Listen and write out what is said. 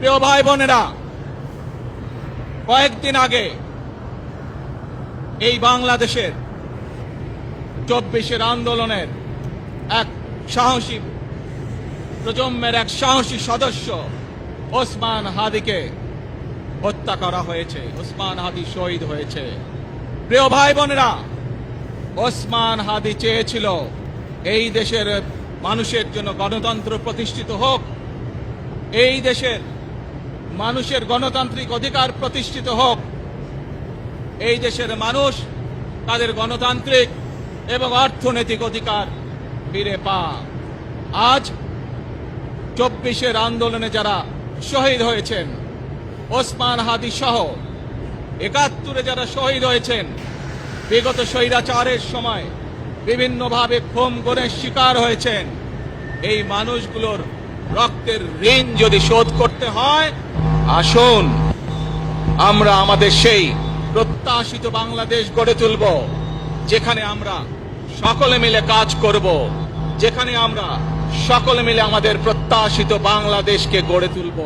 প্রিয় ভাই বোনেরা, কয়েকদিন আগে এই বাংলাদেশের 24-এর আন্দোলনের এক সাহসী প্রজন্মের এক সাহসী সদস্য ওসমান হাদিকে হত্যা করা হয়েছে। ওসমান হাদি শহীদ হয়েছে। প্রিয় ভাই বোনেরা, ওসমান হাদি চেয়েছিল এই দেশের মানুষের জন্য গণতন্ত্র প্রতিষ্ঠিত হোক, এই দেশের মানুষের গণতান্ত্রিক অধিকার প্রতিষ্ঠিত হোক, এই দেশের মানুষ তাদের গণতান্ত্রিক এবং অর্থনৈতিক অধিকার ফিরে পাক। আজ 24-এর আন্দোলনে যারা শহীদ হয়েছেন, ওসমান হাদি সহ 71-এ যারা শহীদ হয়েছেন, বিগত স্বৈরাচারের সময় বিভিন্নভাবে খুন গুমের শিকার হয়েছেন, এই মানুষগুলোর রক্তের ঋণ যদি শোধ করতে হয়, আসুন আমরা আমাদের সেই প্রত্যাশিত বাংলাদেশ গড়ে তুলব, যেখানে আমরা সকলে মিলে কাজ করব, যেখানে আমরা সকলে মিলে আমাদের প্রত্যাশিত বাংলাদেশকে গড়ে তুলব।